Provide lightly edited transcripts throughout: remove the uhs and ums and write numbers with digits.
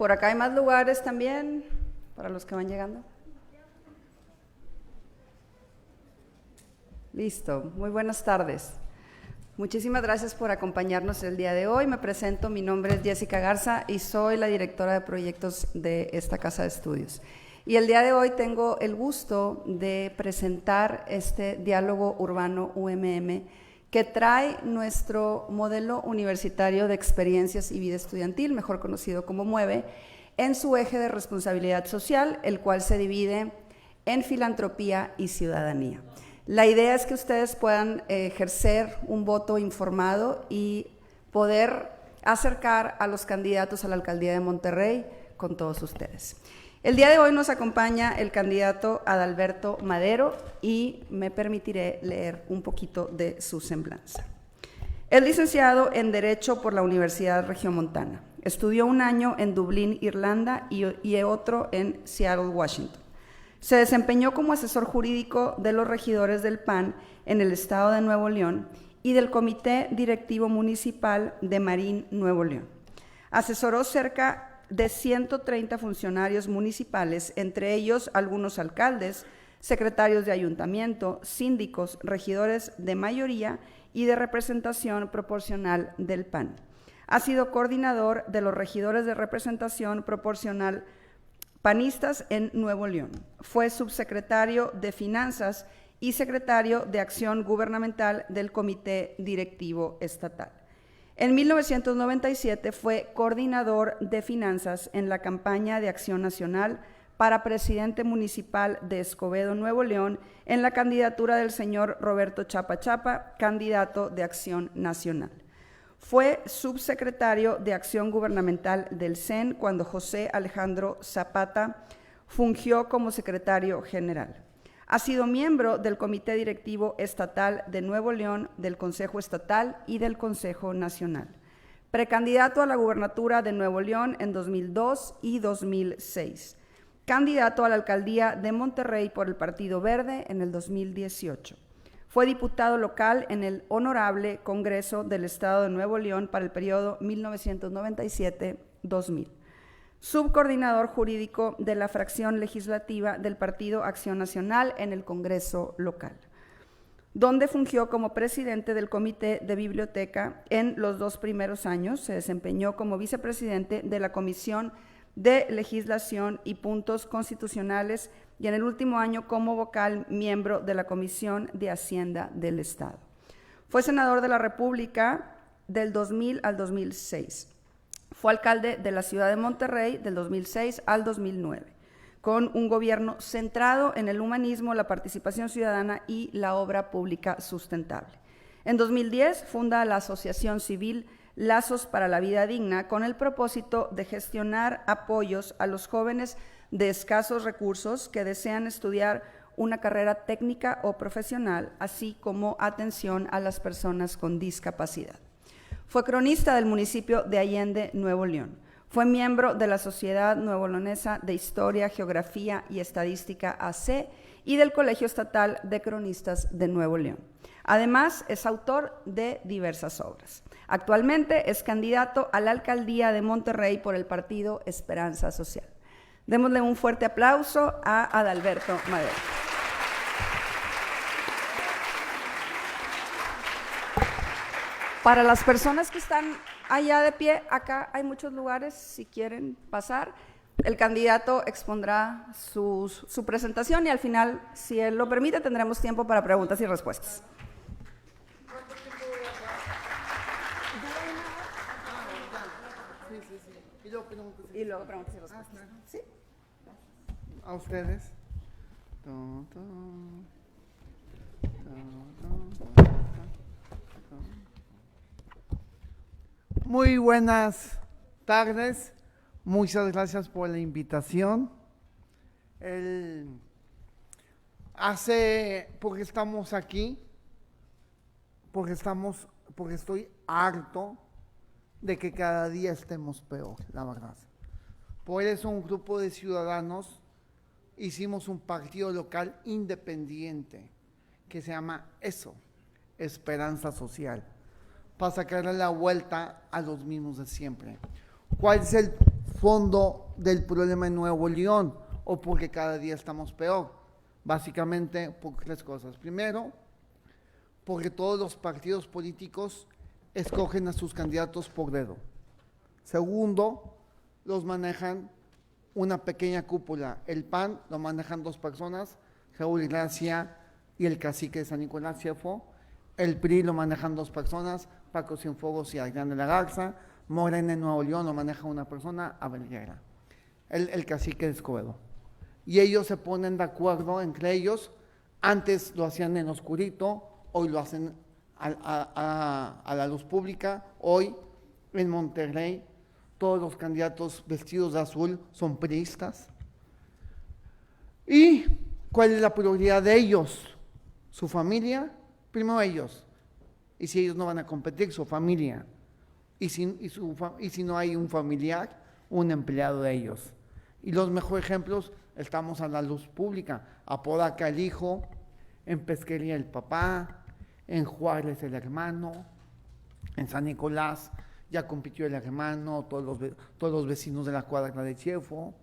Por acá hay más lugares también para los que van llegando. Listo, muy buenas tardes. Muchísimas gracias por acompañarnos el día de hoy. Me presento, mi nombre es Jessica Garza y soy la directora de proyectos de esta casa de estudios. Y el día de hoy tengo el gusto de presentar este diálogo urbano UMM que trae nuestro modelo universitario de experiencias y vida estudiantil, mejor conocido como MUEVE, en su eje de responsabilidad social, el cual se divide en filantropía y ciudadanía. La idea es que ustedes puedan ejercer un voto informado y poder acercar a los candidatos a la alcaldía de Monterrey con todos ustedes. El día de hoy nos acompaña el candidato Adalberto Madero y me permitiré leer un poquito de su semblanza. Es licenciado en Derecho por la Universidad Regiomontana. Estudió un año en Dublín, Irlanda y otro en Seattle, Washington. Se desempeñó como asesor jurídico de los regidores del PAN en el estado de Nuevo León y del Comité Directivo Municipal de Marín, Nuevo León. Asesoró cerca de 130 funcionarios municipales, entre ellos algunos alcaldes, secretarios de ayuntamiento, síndicos, regidores de mayoría y de representación proporcional del PAN. Ha sido coordinador de los regidores de representación proporcional panistas en Nuevo León. Fue subsecretario de Finanzas y secretario de Acción Gubernamental del Comité Directivo Estatal. En 1997 fue coordinador de Finanzas en la campaña de Acción Nacional para presidente municipal de Escobedo, Nuevo León, en la candidatura del señor Roberto Chapa Chapa, candidato de Acción Nacional. Fue subsecretario de Acción Gubernamental del CEN cuando José Alejandro Zapata fungió como secretario general. Ha sido miembro del Comité Directivo Estatal de Nuevo León, del Consejo Estatal y del Consejo Nacional. Precandidato a la gubernatura de Nuevo León en 2002 y 2006. Candidato a la alcaldía de Monterrey por el Partido Verde en el 2018. Fue diputado local en el Honorable Congreso del Estado de Nuevo León para el periodo 1997-2000. Subcoordinador jurídico de la fracción legislativa del Partido Acción Nacional en el Congreso local, donde fungió como presidente del Comité de Biblioteca en los 2 primeros años. Se desempeñó como vicepresidente de la Comisión de Legislación y Puntos Constitucionales y en el último año como vocal miembro de la Comisión de Hacienda del Estado. Fue senador de la República del 2000 al 2006. Fue alcalde de la ciudad de Monterrey del 2006 al 2009, con un gobierno centrado en el humanismo, la participación ciudadana y la obra pública sustentable. En 2010 funda la Asociación Civil Lazos para la Vida Digna con el propósito de gestionar apoyos a los jóvenes de escasos recursos que desean estudiar una carrera técnica o profesional, así como atención a las personas con discapacidad. Fue cronista del municipio de Allende, Nuevo León. Fue miembro de la Sociedad Nuevo Leonesa de Historia, Geografía y Estadística AC y del Colegio Estatal de Cronistas de Nuevo León. Además, es autor de diversas obras. Actualmente es candidato a la alcaldía de Monterrey por el partido Esperanza Social. Démosle un fuerte aplauso a Adalberto Madero. Para las personas que están allá de pie, acá hay muchos lugares, si quieren pasar. El candidato expondrá su presentación y al final, si él lo permite, tendremos tiempo para preguntas y respuestas. Y luego preguntas y respuestas. ¿Sí? A ustedes. Muy buenas tardes, muchas gracias por la invitación. Porque estamos aquí, porque estoy harto de que cada día estemos peor, la verdad. Por eso un grupo de ciudadanos hicimos un partido local independiente que se llama Esperanza Social, para sacarle la vuelta a los mismos de siempre. ¿Cuál es el fondo del problema en Nuevo León o porque cada día estamos peor? Básicamente por tres cosas. Primero, porque todos los partidos políticos escogen a sus candidatos por dedo. Segundo, los manejan una pequeña cúpula. El PAN lo manejan dos personas, Raúl Gracia y el cacique de San Nicolás, Ciefo. El PRI lo manejan dos personas, Paco Cienfuegos y Adrián de la Garza. Morena en Nuevo León lo maneja una persona, Abel Guerra, el cacique de Escobedo. Y ellos se ponen de acuerdo entre ellos. Antes lo hacían en oscurito, hoy lo hacen a la luz pública. Hoy en Monterrey todos los candidatos vestidos de azul son priistas. ¿Y cuál es la prioridad de ellos? Su familia, primero ellos. Y si ellos no van a competir, su familia. Y si no hay un familiar, un empleado de ellos. Y los mejores ejemplos, estamos a la luz pública. Apodaca el hijo, en Pesquería el papá, en Juárez el hermano, en San Nicolás ya compitió el hermano, todos los vecinos de la cuadra de Ciefo.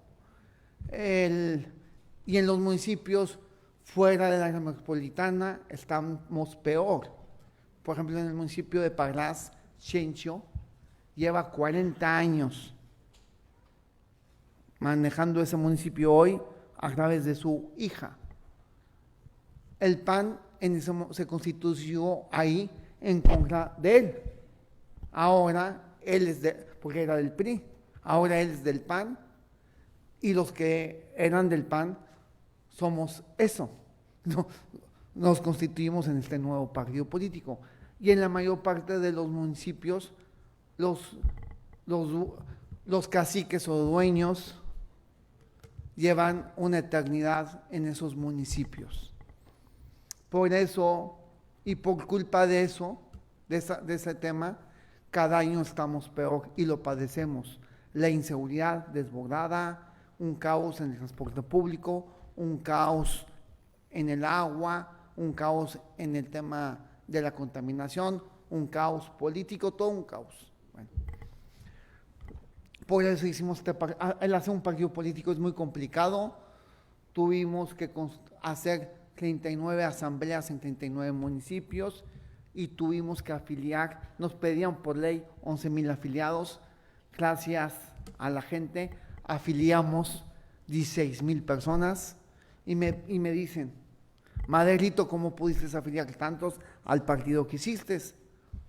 Y en los municipios fuera de la área metropolitana estamos peor. Por ejemplo, en el municipio de Parras, Chencho lleva 40 años manejando ese municipio hoy a través de su hija. El PAN se constituyó ahí en contra de él. Ahora él porque era del PRI, ahora él es del PAN, y los que eran del PAN somos eso. Nos constituimos en este nuevo partido político. Y en la mayor parte de los municipios, los caciques o dueños llevan una eternidad en esos municipios. Por eso, y por culpa de eso, de ese tema, cada año estamos peor y lo padecemos. La inseguridad desbordada, un caos en el transporte público, un caos en el agua, un caos en el tema de la contaminación, un caos político, todo un caos. Bueno, por eso hicimos el hacer un partido político es muy complicado. Tuvimos que hacer 39 asambleas en 39 municipios y tuvimos que afiliar, nos pedían por ley 11,000 afiliados. Gracias a la gente afiliamos 16,000 personas y me dicen: Maderito, ¿cómo pudiste afiliar tantos al partido que hiciste?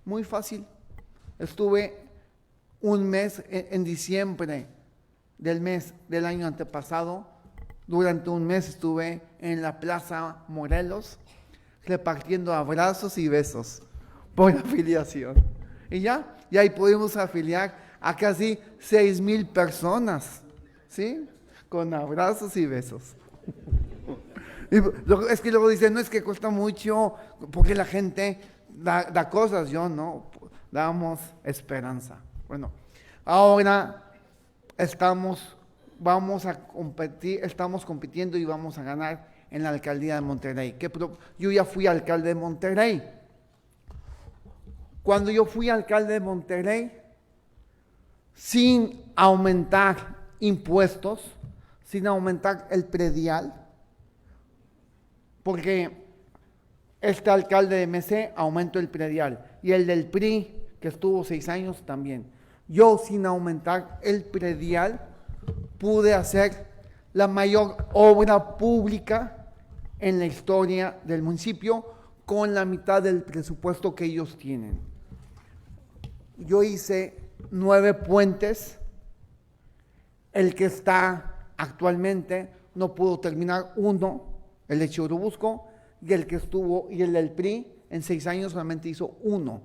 Muy fácil. Estuve un mes en diciembre del año antepasado. Durante un mes estuve en la Plaza Morelos repartiendo abrazos y besos por afiliación. Y ahí pudimos afiliar a casi 6,000 personas, ¿sí? Con abrazos y besos. Es que luego dicen, no, es que cuesta mucho, porque la gente da cosas. Yo no, damos esperanza. Bueno, ahora estamos compitiendo y vamos a ganar en la alcaldía de Monterrey. Yo ya fui alcalde de Monterrey. Cuando yo fui alcalde de Monterrey, sin aumentar impuestos, sin aumentar el predial, porque este alcalde de MC aumentó el predial y el del PRI, que estuvo 6 años, también. Yo, sin aumentar el predial, pude hacer la mayor obra pública en la historia del municipio con la mitad del presupuesto que ellos tienen. Yo hice 9 puentes. El que está actualmente no pudo terminar uno, el de Churubusco, y el del PRI en 6 años solamente hizo uno.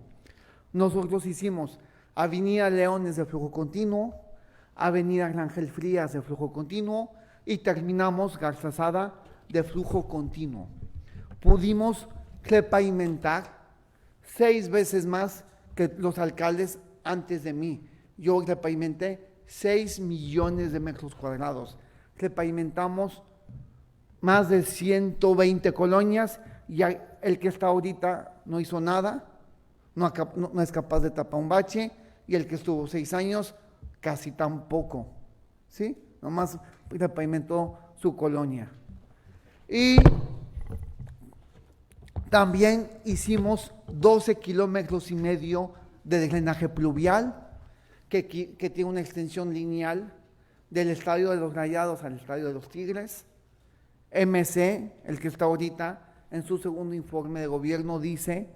Nosotros hicimos Avenida Leones de flujo continuo, Avenida Ángel Frías de flujo continuo y terminamos Garzazada de flujo continuo. Pudimos repavimentar 6 veces más que los alcaldes antes de mí. Yo repavimenté 6 millones de metros cuadrados. Repavimentamos más de 120 colonias y el que está ahorita no hizo nada, no es capaz de tapar un bache, y el que estuvo 6 años casi tampoco. ¿sí? Nomás repavimentó su colonia. Y también hicimos 12 kilómetros y medio de drenaje pluvial, que tiene una extensión lineal del Estadio de los Rayados al Estadio de los Tigres. MC, el que está ahorita en su segundo informe de gobierno, dice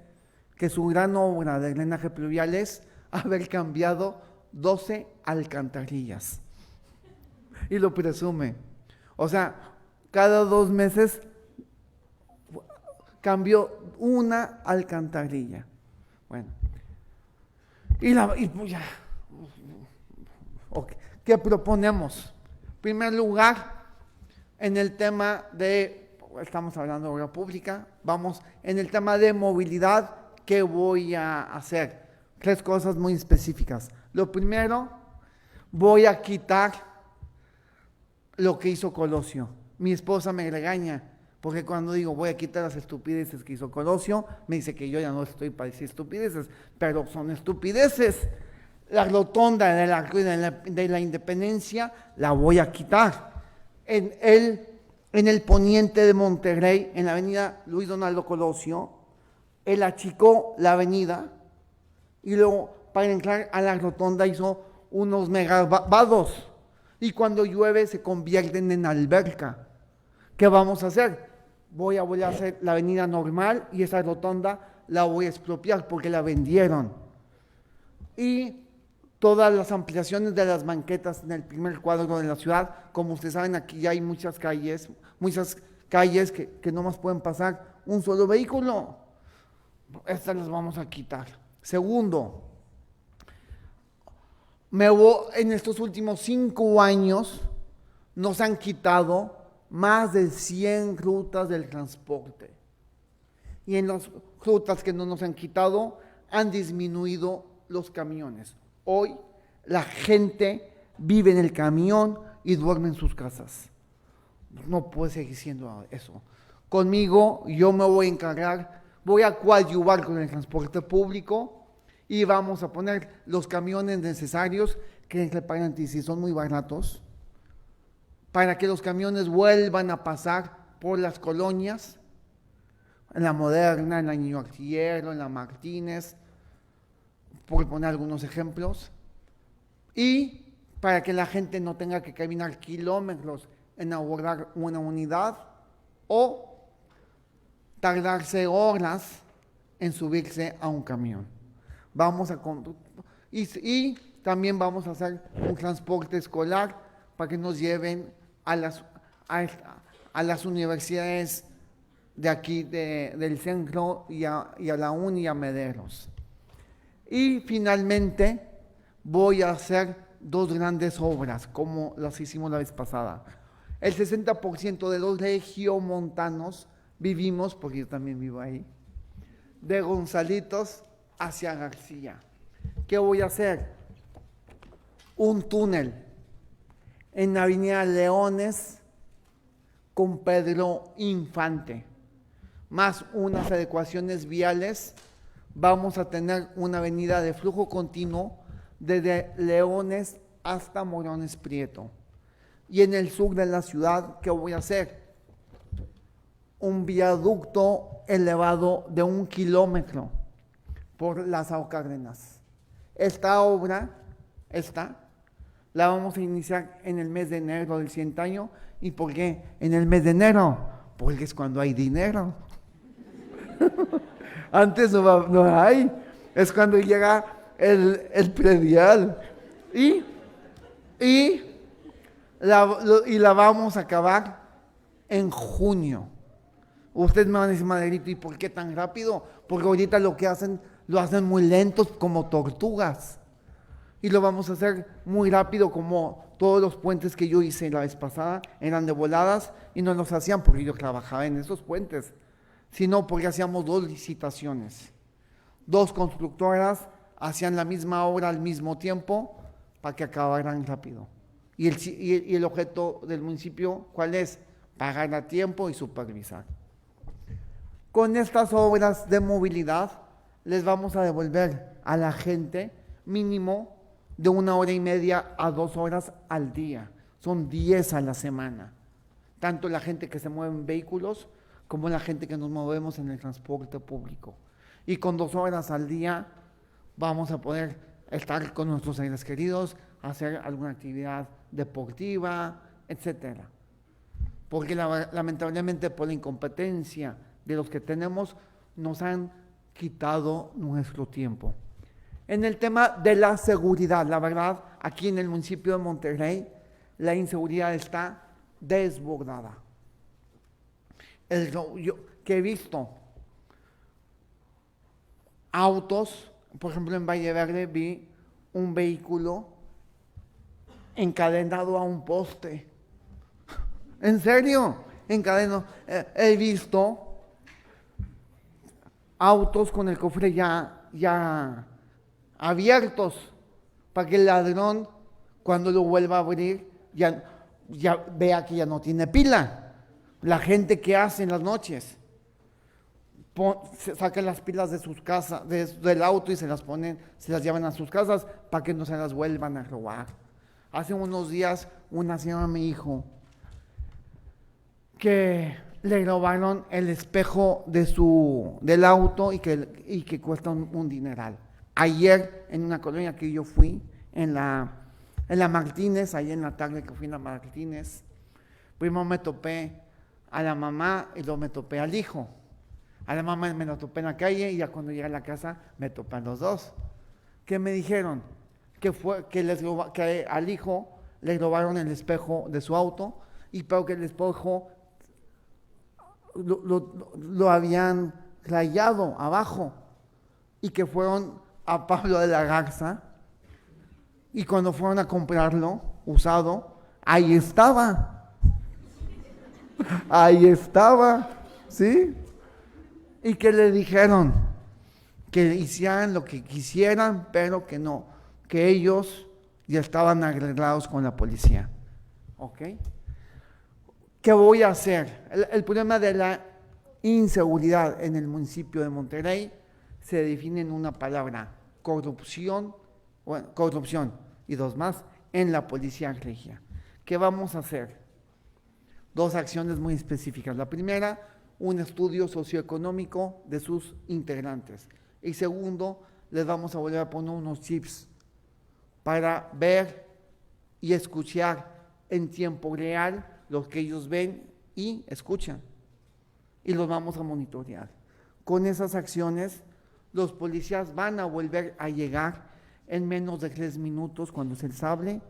que su gran obra de drenaje pluvial es haber cambiado 12 alcantarillas. Y lo presume. O sea, cada 2 meses cambió una alcantarilla. Bueno. Y pues ya. Okay. ¿Qué proponemos? En primer lugar, en el tema de, estamos hablando de obra pública, vamos en el tema de movilidad, ¿qué voy a hacer? 3 cosas muy específicas. Lo primero, voy a quitar lo que hizo Colosio. Mi esposa me regaña, porque cuando digo voy a quitar las estupideces que hizo Colosio, me dice que yo ya no estoy para decir estupideces, pero son estupideces. La rotonda de la Independencia la voy a quitar. En el poniente de Monterrey, en la avenida Luis Donaldo Colosio, él achicó la avenida y luego para entrar a la rotonda hizo unos megavados y cuando llueve se convierten en alberca. ¿Qué vamos a hacer? Voy a volver a hacer la avenida normal y esa rotonda la voy a expropiar porque la vendieron. Y todas las ampliaciones de las banquetas en el primer cuadro de la ciudad, como ustedes saben, aquí ya hay muchas calles que no más pueden pasar un solo vehículo. Estas las vamos a quitar. Segundo, en estos últimos 5 años nos han quitado más de 100 rutas del transporte. Y en las rutas que no nos han quitado, han disminuido los camiones. Hoy la gente vive en el camión y duerme en sus casas. No puede seguir siendo eso. Conmigo yo me voy a encargar, voy a coadyuvar con el transporte público y vamos a poner los camiones necesarios, que entre paréntesis son muy baratos, para que los camiones vuelvan a pasar por las colonias, en la Moderna, en la Niño Artillero, en la Martínez, por poner algunos ejemplos, y para que la gente no tenga que caminar kilómetros en abordar una unidad o tardarse horas en subirse a un camión. Y también vamos a hacer un transporte escolar para que nos lleven a las universidades de aquí del centro y a la UNI y a Mederos. Y finalmente voy a hacer 2 grandes obras, como las hicimos la vez pasada. El 60% de los regiomontanos vivimos, porque yo también vivo ahí, de Gonzalitos hacia García. ¿Qué voy a hacer? Un túnel en Avenida Leones con Pedro Infante, más unas adecuaciones viales. Vamos a tener una avenida de flujo continuo desde Leones hasta Morones Prieto. Y en el sur de la ciudad, ¿qué voy a hacer? Un viaducto elevado de 1 kilómetro por Lázaro Cárdenas. Esta obra, la vamos a iniciar en el mes de enero del 100 año. ¿Y por qué en el mes de enero? Porque es cuando hay dinero. Antes no hay, es cuando llega el predial. Y la vamos a acabar en junio. Ustedes me van a decir, Madrito, ¿y por qué tan rápido? Porque ahorita lo hacen muy lentos, como tortugas. Y lo vamos a hacer muy rápido, como todos los puentes que yo hice la vez pasada, eran de voladas y no los hacían porque yo trabajaba en esos puentes, sino porque hacíamos 2 licitaciones. 2 constructoras hacían la misma obra al mismo tiempo para que acabaran rápido. Y el objeto del municipio, ¿cuál es? Pagar a tiempo y supervisar. Con estas obras de movilidad, les vamos a devolver a la gente mínimo de 1 hora y media a 2 horas al día. son 10 a la semana. Tanto la gente que se mueve en vehículos como la gente que nos movemos en el transporte público. Y con 2 horas al día vamos a poder estar con nuestros seres queridos, hacer alguna actividad deportiva, etcétera. Porque lamentablemente por la incompetencia de los que tenemos, nos han quitado nuestro tiempo. En el tema de la seguridad, la verdad, aquí en el municipio de Monterrey, la inseguridad está desbordada. Yo que he visto autos, por ejemplo en Valle Verde vi un vehículo encadenado a un poste. ¿En serio? Encadenado. He visto autos con el cofre ya abiertos para que el ladrón, cuando lo vuelva a abrir, ya vea que ya no tiene pila. La gente que hace en las noches sacan las pilas de sus casas, del auto, y se las llevan a sus casas para que no se las vuelvan a robar. Hace unos días una señora me dijo que le robaron el espejo del auto y que cuesta un dineral. Ayer en una colonia que yo fui, en la Martínez, ayer en la tarde que fui en la Martínez, primero me topé a la mamá y luego me topé al hijo. A la mamá me lo topé en la calle y ya cuando llegué a la casa me topé a los dos. ¿Qué me dijeron? Que al hijo le robaron el espejo de su auto, pero que el espejo lo habían rayado abajo, y que fueron a Pablo de la Garza, y cuando fueron a comprarlo usado, ahí estaba, ¿sí? Y que le dijeron que hicieran lo que quisieran, pero que no, que ellos ya estaban arreglados con la policía. ¿Ok? ¿Qué voy a hacer? El problema de la inseguridad en el municipio de Monterrey se define en una palabra: corrupción, y 2 más, en la policía regia. ¿Qué vamos a hacer? 2 acciones muy específicas. La primera, un estudio socioeconómico de sus integrantes. Y segundo, les vamos a volver a poner unos chips para ver y escuchar en tiempo real lo que ellos ven y escuchan. Y los vamos a monitorear. Con esas acciones, los policías van a volver a llegar en menos de 3 minutos cuando se les hable,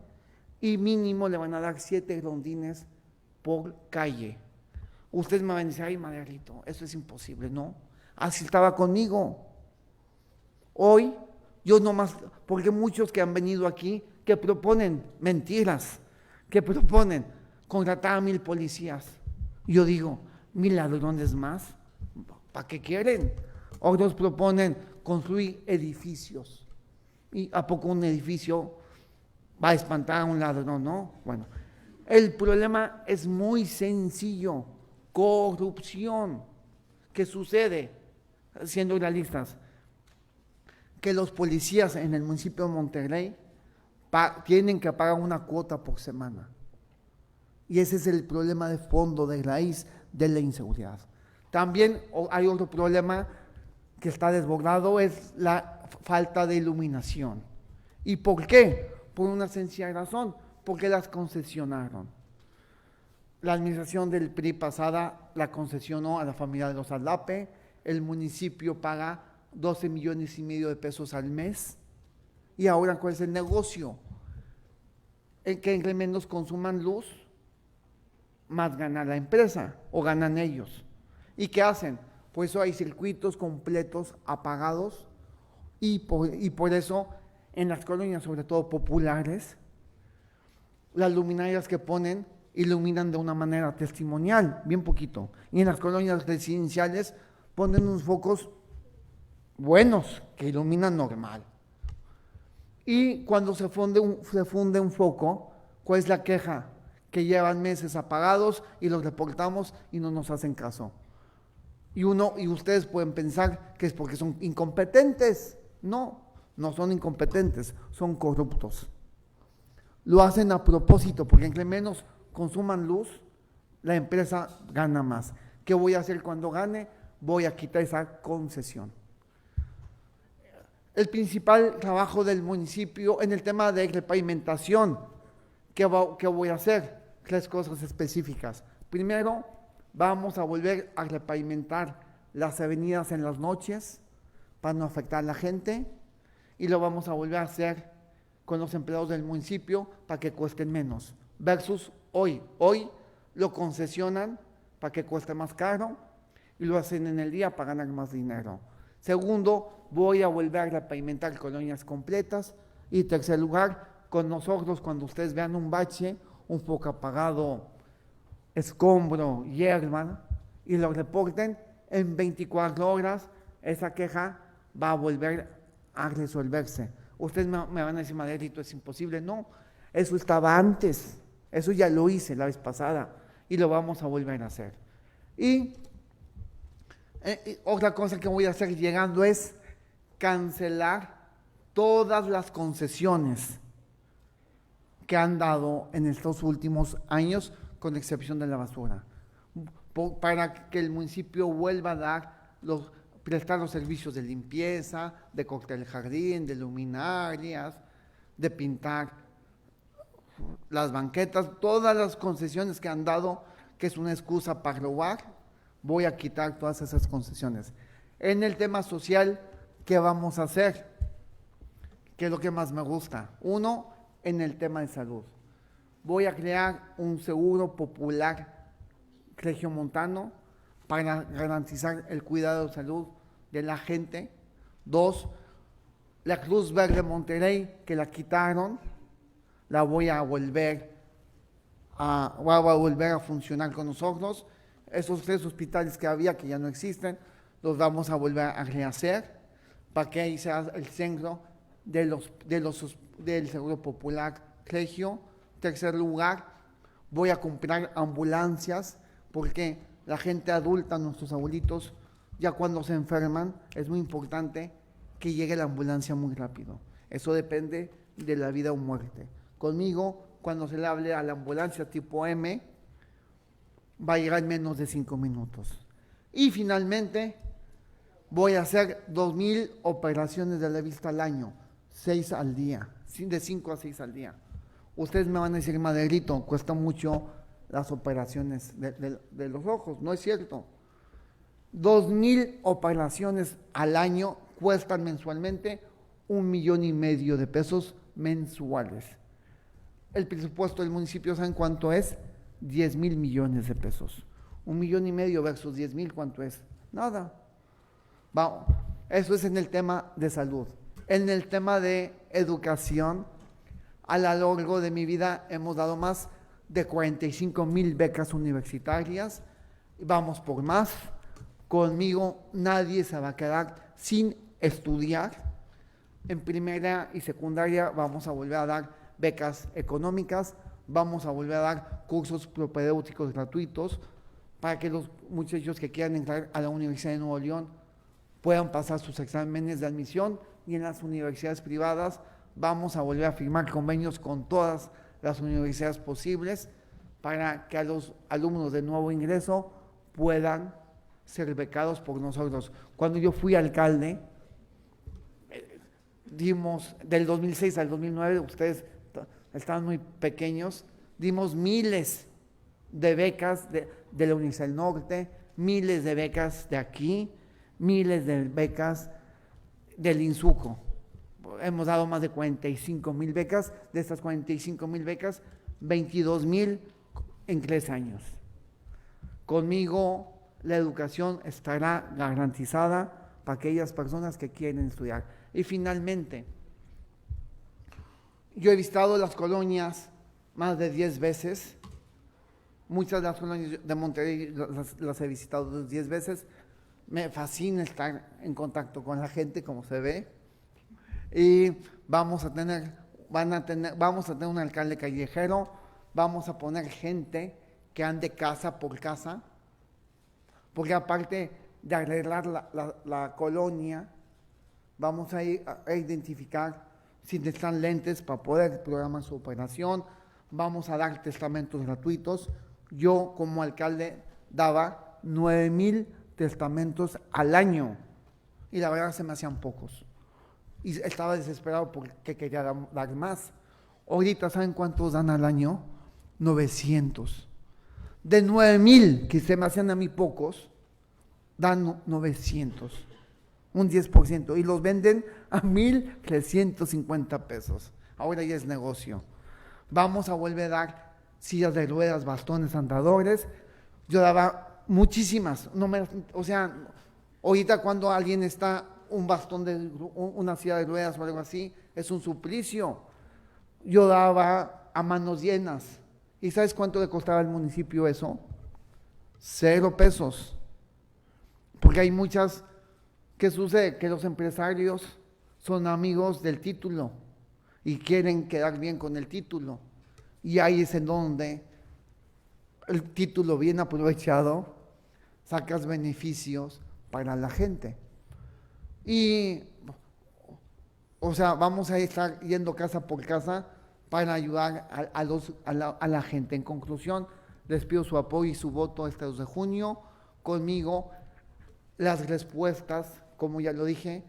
y mínimo le van a dar 7 rondines por calle. Ustedes me van a decir: ay, Maderito, eso es imposible. No, así estaba conmigo. Hoy, yo nomás, porque muchos que han venido aquí, que proponen mentiras, que proponen contratar a 1000 policías. Yo digo: 1000 ladrones más, ¿para qué quieren? Otros proponen construir edificios. ¿Y a poco un edificio va a espantar a un ladrón? No. Bueno, el problema es muy sencillo: corrupción. ¿Qué sucede? Siendo realistas, que los policías en el municipio de Monterrey tienen que pagar una cuota por semana. Y ese es el problema de fondo, de raíz de la inseguridad. También hay otro problema que está desbordado, es la falta de iluminación. ¿Y por qué? Por una sencilla razón: porque las concesionaron. La administración del PRI pasada la concesionó a la familia de los Alape. El municipio paga 12 millones y medio de pesos al mes. Y ahora, ¿cuál es el negocio? Que entre menos consuman luz, más gana la empresa o ganan ellos. ¿Y qué hacen? Por eso hay circuitos completos apagados, y por eso en las colonias, sobre todo populares, las luminarias que ponen iluminan de una manera testimonial, bien poquito. Y en las colonias residenciales ponen unos focos buenos que iluminan normal. Y cuando se funde un foco, ¿cuál es la queja? Que llevan meses apagados y los reportamos y no nos hacen caso. Y ustedes pueden pensar que es porque son incompetentes. No, no son incompetentes, son corruptos. Lo hacen a propósito, porque entre menos consuman luz, la empresa gana más. ¿Qué voy a hacer cuando gane? Voy a quitar esa concesión. El principal trabajo del municipio en el tema de repavimentación, ¿qué voy a hacer? 3 cosas específicas. Primero, vamos a volver a repavimentar las avenidas en las noches para no afectar a la gente, y lo vamos a volver a hacer con los empleados del municipio para que cuesten menos, versus hoy. Hoy lo concesionan para que cueste más caro y lo hacen en el día para ganar más dinero. Segundo, voy a volver a repavimentar colonias completas. Y tercer lugar, con nosotros, cuando ustedes vean un bache, un foco apagado, escombro, hierba, y lo reporten, en 24 horas esa queja va a volver a resolverse. Ustedes me van a decir, Maderito, es imposible. No, eso estaba antes, eso ya lo hice la vez pasada y lo vamos a volver a hacer. Y otra cosa que voy a hacer llegando es cancelar todas las concesiones que han dado en estos últimos años, con excepción de la basura, para que el municipio vuelva a dar prestar los servicios de limpieza, de cortar el jardín, de luminarias, de pintar las banquetas, todas las concesiones que han dado, que es una excusa para robar. Voy a quitar todas esas concesiones. En el tema social, ¿qué vamos a hacer? ¿Qué es lo que más me gusta? Uno, en el tema de salud. Voy a crear un seguro popular regiomontano para garantizar el cuidado de salud de la gente. 2, la Cruz Verde Monterrey, que la quitaron, la voy a volver a funcionar con nosotros. Esos 3 hospitales que había, que ya no existen, los vamos a volver a rehacer para que ahí sea el centro del Seguro Popular Regio. Tercer lugar, voy a comprar ambulancias, porque la gente adulta, nuestros abuelitos, ya cuando se enferman, es muy importante que llegue la ambulancia muy rápido. Eso depende de la vida o muerte. Conmigo, cuando se le hable a la ambulancia tipo M, va a llegar en menos de 5 minutos. Y finalmente, voy a hacer 2,000 operaciones de la vista al año, 6 al día, de 5 a 6 al día. Ustedes me van a decir, Maderito, cuesta mucho las operaciones de los ojos. No es cierto. 2,000 operaciones al año cuestan mensualmente 1,5 millones de pesos mensuales. El presupuesto del municipio, ¿saben cuánto es? 10,000 millones de pesos. 1,5 millones versus 10,000, ¿cuánto es? Nada. Vamos, eso es en el tema de salud. En el tema de educación, a lo largo de mi vida hemos dado más de 45,000 becas universitarias. Vamos por más. Conmigo nadie se va a quedar sin estudiar. En primera y secundaria vamos a volver a dar becas económicas, vamos a volver a dar cursos propedéuticos gratuitos para que los muchachos que quieran entrar a la Universidad de Nuevo León puedan pasar sus exámenes de admisión. Y en las universidades privadas vamos a volver a firmar convenios con todas las universidades posibles para que a los alumnos de nuevo ingreso puedan ser becados por nosotros. Cuando yo fui alcalde, dimos del 2006 al 2009, ustedes estaban muy pequeños, dimos miles de becas de la Universidad del Norte, miles de becas de aquí, miles de becas del INSUCO. Hemos dado más de 45,000 becas. De estas 45,000 becas, 22,000 en 3 años. Conmigo la educación estará garantizada para aquellas personas que quieren estudiar. Y finalmente, yo he visitado las colonias más de 10 veces. Muchas de las colonias de Monterrey las he visitado 10 veces. Me fascina estar en contacto con la gente, como se ve. Y vamos a tener un alcalde callejero, vamos a poner gente que ande casa por casa, porque aparte de arreglar la colonia, vamos a identificar si necesitan lentes para poder programar su operación. Vamos a dar testamentos gratuitos. Yo como alcalde daba 9,000 testamentos al año y la verdad se me hacían pocos. Y estaba desesperado porque quería dar más. Ahorita, ¿saben cuántos dan al año? 900. De 9,000 que se me hacían a mí pocos, dan 900. Un 10%. Y los venden a 1,350 pesos. Ahora ya es negocio. Vamos a volver a dar sillas de ruedas, bastones, andadores. Yo daba muchísimas. O sea, ahorita cuando alguien está un bastón una silla de ruedas o algo así, es un suplicio. Yo daba a manos llenas. ¿Y sabes cuánto le costaba al municipio eso? 0 pesos. Porque hay muchas, ¿qué sucede? Que los empresarios son amigos del título y quieren quedar bien con el título. Y ahí es en donde el título bien aprovechado, sacas beneficios para la gente. Y, o sea, vamos a estar yendo casa por casa para ayudar a la gente. En conclusión, les pido su apoyo y su voto este 2 de junio. Conmigo, las respuestas, como ya lo dije,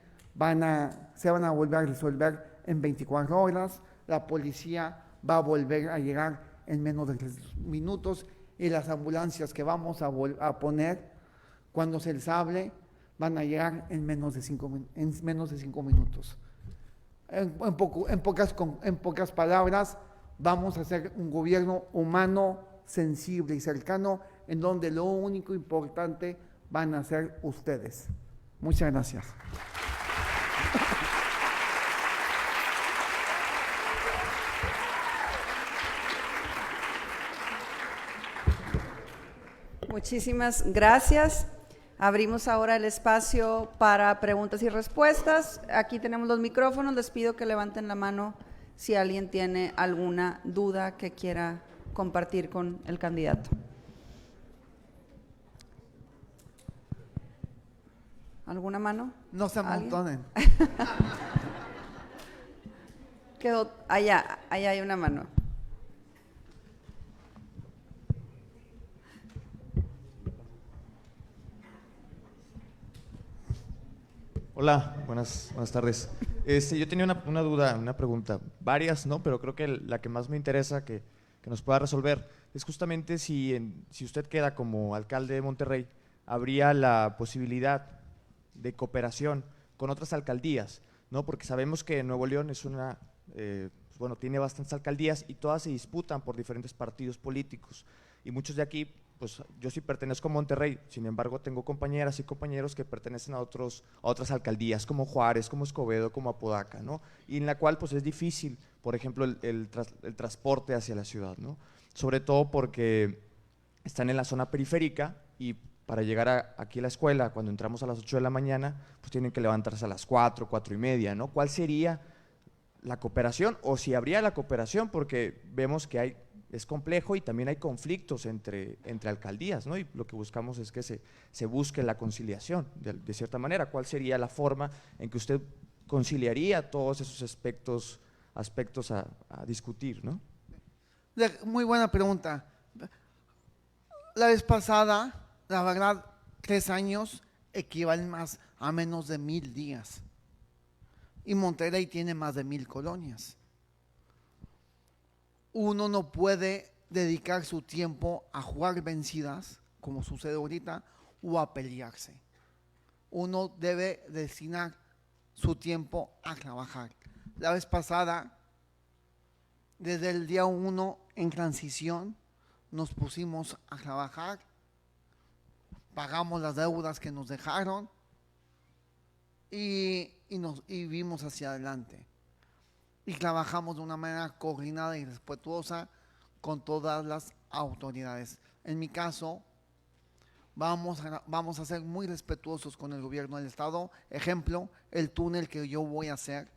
se van a volver a resolver en 24 horas. La policía va a volver a llegar en menos de 3 minutos y las ambulancias que vamos a poner cuando se les hable van a llegar en menos de 5 minutos. En pocas palabras, vamos a hacer un gobierno humano, sensible y cercano, en donde lo único importante van a ser ustedes. Muchas gracias. Muchísimas gracias. Abrimos ahora el espacio para preguntas y respuestas. Aquí tenemos los micrófonos. Les pido que levanten la mano si alguien tiene alguna duda que quiera compartir con el candidato. ¿Alguna mano? No se amontonen. Quedó allá hay una mano. Hola, buenas tardes. Yo tenía una duda, una pregunta, varias, ¿no? Pero creo que la que más me interesa que nos pueda resolver es justamente si usted queda como alcalde de Monterrey, habría la posibilidad de cooperación con otras alcaldías, ¿no? Porque sabemos que Nuevo León es tiene bastantes alcaldías y todas se disputan por diferentes partidos políticos. Y muchos de aquí, pues yo sí pertenezco a Monterrey, sin embargo tengo compañeras y compañeros que pertenecen a otras alcaldías, como Juárez, como Escobedo, como Apodaca, ¿no? Y en la cual pues es difícil, por ejemplo, el transporte hacia la ciudad, ¿no? Sobre todo porque están en la zona periférica y para llegar aquí a la escuela, cuando entramos a las 8 de la mañana, pues tienen que levantarse a las 4, 4:30, ¿no? ¿Cuál sería la cooperación? O si habría la cooperación, porque vemos que es complejo y también hay conflictos entre alcaldías, ¿no? Y lo que buscamos es que se busque la conciliación, de cierta manera. ¿Cuál sería la forma en que usted conciliaría todos esos aspectos a discutir, ¿no? Muy buena pregunta. La vez pasada, la verdad, 3 años equivalen más a menos de 1,000 días. Y Monterrey tiene más de 1,000 colonias. Uno no puede dedicar su tiempo a jugar vencidas, como sucede ahorita, o a pelearse. Uno debe destinar su tiempo a trabajar. La vez pasada, desde el día 1 en transición, nos pusimos a trabajar, pagamos las deudas que nos dejaron y vimos hacia adelante. Y trabajamos de una manera coordinada y respetuosa con todas las autoridades. En mi caso, vamos a ser muy respetuosos con el gobierno del estado. Ejemplo, el túnel que yo voy a hacer.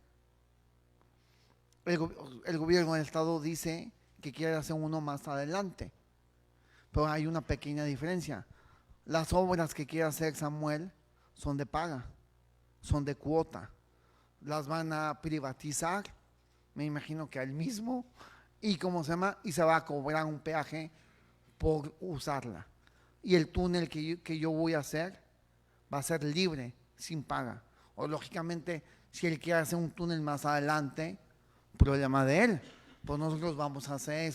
El gobierno del estado dice que quiere hacer uno más adelante, pero hay una pequeña diferencia. Las obras que quiere hacer Samuel son de paga, son de cuota. Las van a privatizar me imagino que al mismo, y ¿cómo se llama? Y se va a cobrar un peaje por usarla. Y el túnel que yo voy a hacer va a ser libre, sin paga. O lógicamente, si él quiere hacer un túnel más adelante, problema de él. Pues nosotros vamos a hacer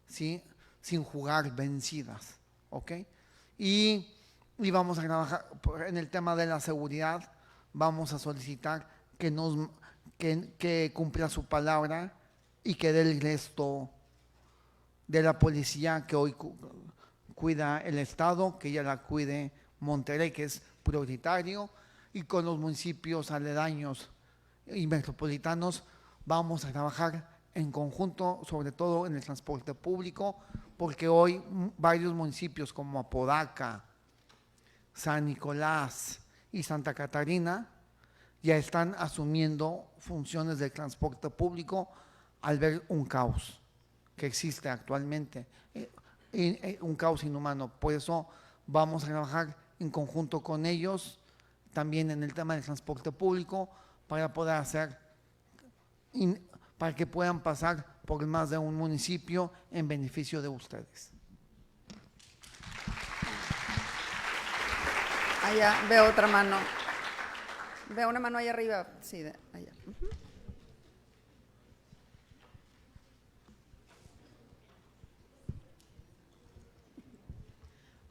¿sí? Sin jugar vencidas, ¿ok? Y vamos a trabajar en el tema de la seguridad, vamos a solicitar que cumpla su palabra y que dé el resto de la policía que hoy cuida el Estado, que ya la cuide Monterrey, que es prioritario, y con los municipios aledaños y metropolitanos vamos a trabajar en conjunto, sobre todo en el transporte público, porque hoy varios municipios como Apodaca, San Nicolás y Santa Catarina ya están asumiendo funciones de transporte público al ver un caos que existe actualmente, un caos inhumano. Por eso vamos a trabajar en conjunto con ellos, también en el tema del transporte público, para poder hacer, para que puedan pasar por más de un municipio en beneficio de ustedes. Allá veo otra mano. Veo una mano allá arriba. Sí, allá.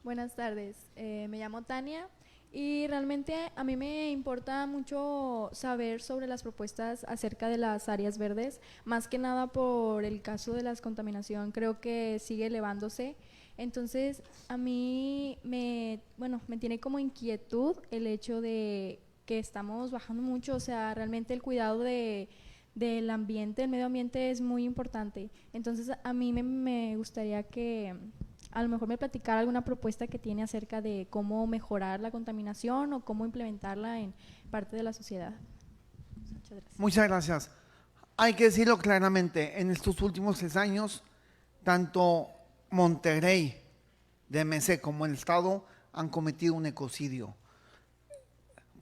Buenas tardes, me llamo Tania y realmente a mí me importa mucho saber sobre las propuestas acerca de las áreas verdes, más que nada por el caso de la contaminación, creo que sigue elevándose. Entonces a mí me tiene como inquietud el hecho de que estamos bajando mucho, o sea, realmente el cuidado del ambiente, el medio ambiente es muy importante. Entonces a mí me gustaría que a lo mejor me platicara alguna propuesta que tiene acerca de cómo mejorar la contaminación o cómo implementarla en parte de la sociedad. Muchas gracias. Muchas gracias. Hay que decirlo claramente, en estos últimos 6 años, tanto Monterrey, DMC, como el Estado han cometido un ecocidio.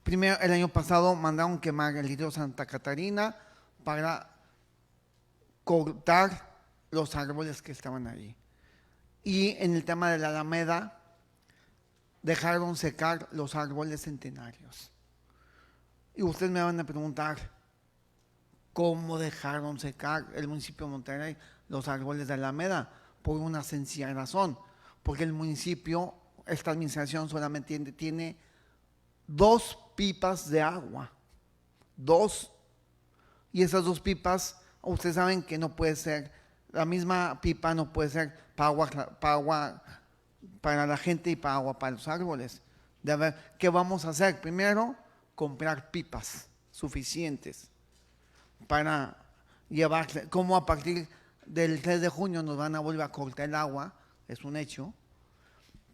Primero, el año pasado mandaron quemar el río Santa Catarina para cortar los árboles que estaban allí. Y en el tema de la Alameda, dejaron secar los árboles centenarios. Y ustedes me van a preguntar, ¿cómo dejaron secar el municipio de Monterrey los árboles de Alameda? Por una sencilla razón, porque el municipio, esta administración solamente tiene 2 pipas de agua, 2. Y esas 2 pipas, ustedes saben que no puede ser, la misma pipa no puede ser para agua para la gente y para agua para los árboles. De ver, ¿qué vamos a hacer? Primero, comprar pipas suficientes para llevarse, como a partir del 3 de junio nos van a volver a cortar el agua, es un hecho.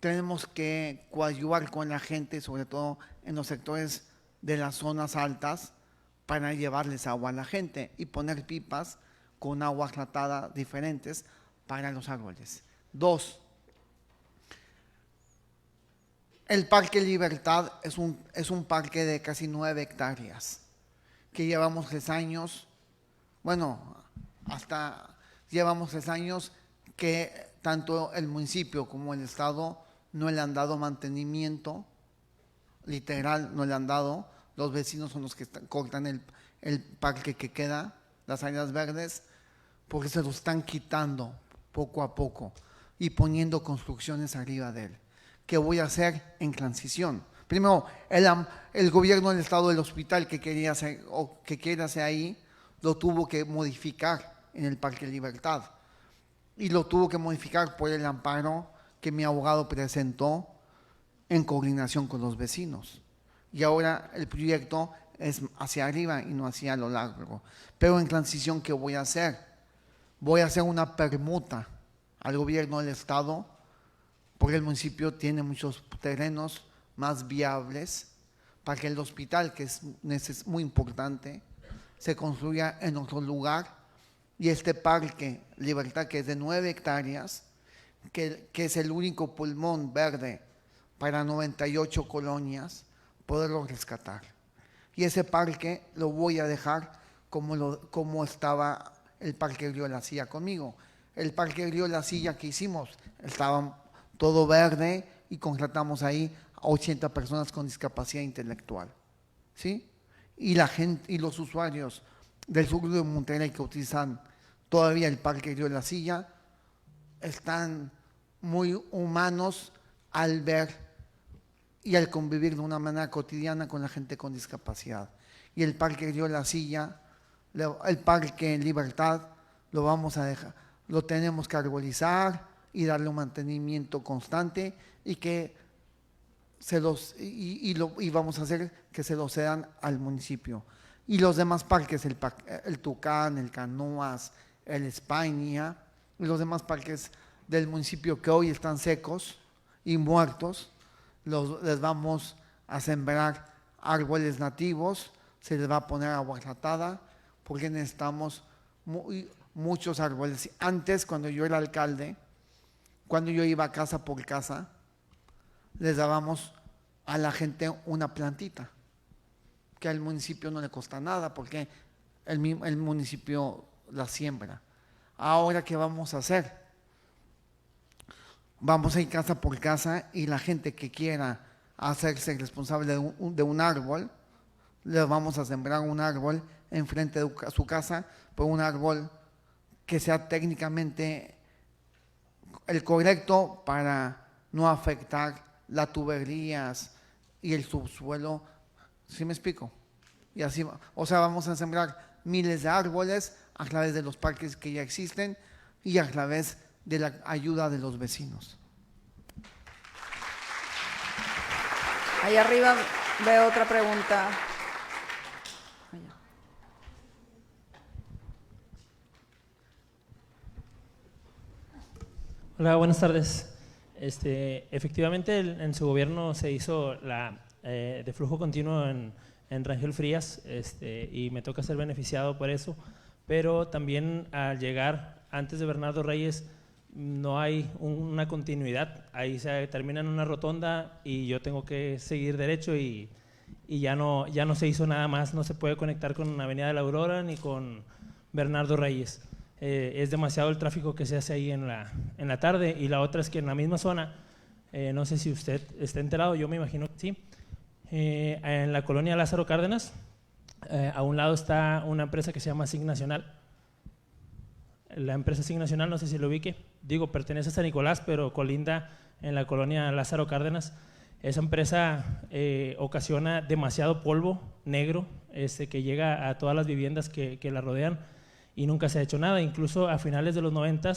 Tenemos que coadyuvar con la gente, sobre todo en los sectores de las zonas altas, para llevarles agua a la gente y poner pipas con agua tratada diferentes para los árboles. 2. El Parque Libertad es un parque de casi 9 hectáreas, que llevamos 3 años, llevamos 3 años que tanto el municipio como el Estado no le han dado mantenimiento, literal no le han dado. Los vecinos son los que cortan el parque que queda, las áreas verdes, porque se lo están quitando poco a poco y poniendo construcciones arriba de él. ¿Qué voy a hacer en transición? Primero, el gobierno del Estado del hospital que quería hacer o que quiere hacer ahí, lo tuvo que modificar en el Parque Libertad y lo tuvo que modificar por el amparo que mi abogado presentó en coordinación con los vecinos. Y ahora el proyecto es hacia arriba y no hacia lo largo. Pero en transición, ¿qué voy a hacer? Voy a hacer una permuta al gobierno del Estado, porque el municipio tiene muchos terrenos más viables para que el hospital, que es muy importante, se construya en otro lugar, y este Parque Libertad, que es de 9 hectáreas, que es el único pulmón verde para 98 colonias, poderlo rescatar. Y ese parque lo voy a dejar como estaba el Parque Río de la Silla conmigo. El Parque Río de la Silla que hicimos estaba todo verde y contratamos ahí a 80 personas con discapacidad intelectual, ¿sí? Y la gente y los usuarios del sur de Monterrey que utilizan todavía el Parque Río de la Silla están muy humanos al ver y al convivir de una manera cotidiana con la gente con discapacidad. Y el Parque Río de la Silla, el Parque Libertad, lo vamos a dejar, lo tenemos que arbolizar y darle un mantenimiento constante y que y vamos a hacer que se lo cedan al municipio. Y los demás parques, el Tucán, el Canoas, el España, y los demás parques del municipio que hoy están secos y muertos, les vamos a sembrar árboles nativos, se les va a poner agua tratada, porque necesitamos muchos árboles. Antes, cuando yo era alcalde, cuando yo iba casa por casa, les dábamos a la gente una plantita, que al municipio no le cuesta nada, porque el municipio la siembra. Ahora, ¿qué vamos a hacer? Vamos a ir casa por casa y la gente que quiera hacerse responsable de un árbol, le vamos a sembrar un árbol enfrente de su casa, pero un árbol que sea técnicamente el correcto para no afectar las tuberías y el subsuelo. ¿Sí me explico? Y así, o sea, vamos a sembrar miles de árboles a través de los parques que ya existen y a través de la ayuda de los vecinos. Ahí arriba veo otra pregunta. Hola, buenas tardes. Efectivamente, en su gobierno se hizo la de flujo continuo en Rangel Frías, y me toca ser beneficiado por eso, pero también al llegar antes de Bernardo Reyes no hay una continuidad, ahí se termina en una rotonda y yo tengo que seguir derecho y ya no se hizo nada más, no se puede conectar con Avenida de la Aurora ni con Bernardo Reyes. Es demasiado el tráfico que se hace ahí en la tarde. Y la otra es que en la misma zona, no sé si usted está enterado, yo me imagino que sí, en la colonia Lázaro Cárdenas, a un lado está una empresa que se llama SIG Nacional. La empresa SIG Nacional, no sé si lo ubique, pertenece a San Nicolás, pero colinda en la colonia Lázaro Cárdenas. Esa empresa ocasiona demasiado polvo negro que llega a todas las viviendas que la rodean, y nunca se ha hecho nada. Incluso a finales de los 90,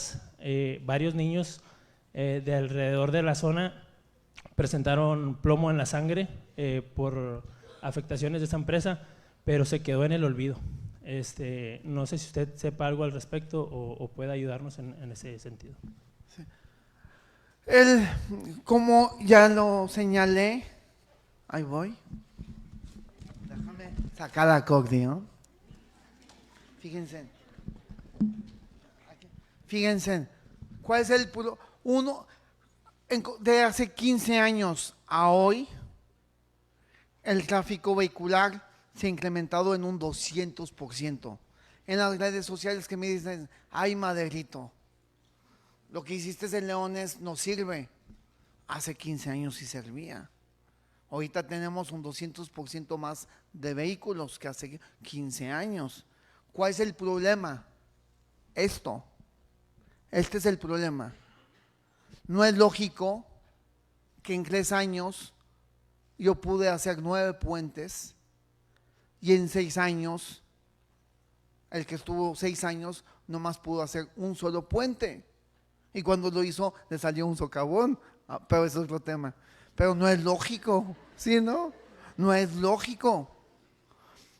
varios niños de alrededor de la zona presentaron plomo en la sangre por afectaciones de esta empresa, pero se quedó en el olvido. No sé si usted sepa algo al respecto o pueda ayudarnos en ese sentido. Sí. Como ya lo señalé, ahí voy, déjame sacar el acordeón. Fíjense, ¿cuál es de hace 15 años a hoy? El tráfico vehicular se ha incrementado en un 200%. En las redes sociales que me dicen, ay Maderito, lo que hiciste en Leones no sirve. Hace 15 años sí servía. Ahorita tenemos un 200% más de vehículos que hace 15 años. ¿Cuál es el problema? Este es el problema. No es lógico que en 3 años yo pude hacer 9 puentes y en 6 años, el que estuvo 6 años, nomás pudo hacer un solo puente. Y cuando lo hizo, le salió un socavón. Pero eso es otro tema. Pero no es lógico, ¿sí, no? No es lógico.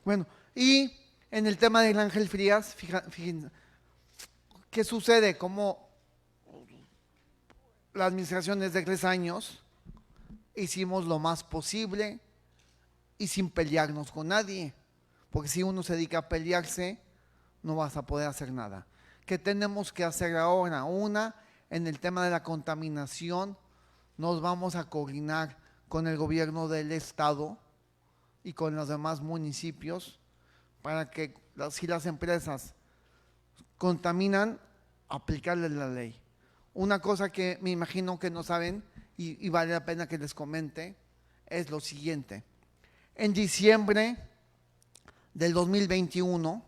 Bueno, y en el tema de Ángel Frías, fíjense, ¿qué sucede? Como la administración desde 3 años hicimos lo más posible y sin pelearnos con nadie, porque si uno se dedica a pelearse, no vas a poder hacer nada. ¿Qué tenemos que hacer ahora? En el tema de la contaminación, nos vamos a coordinar con el gobierno del estado y con los demás municipios para que si las empresas contaminan, aplicarles la ley. Una cosa que me imagino que no saben y vale la pena que les comente es lo siguiente. En diciembre del 2021,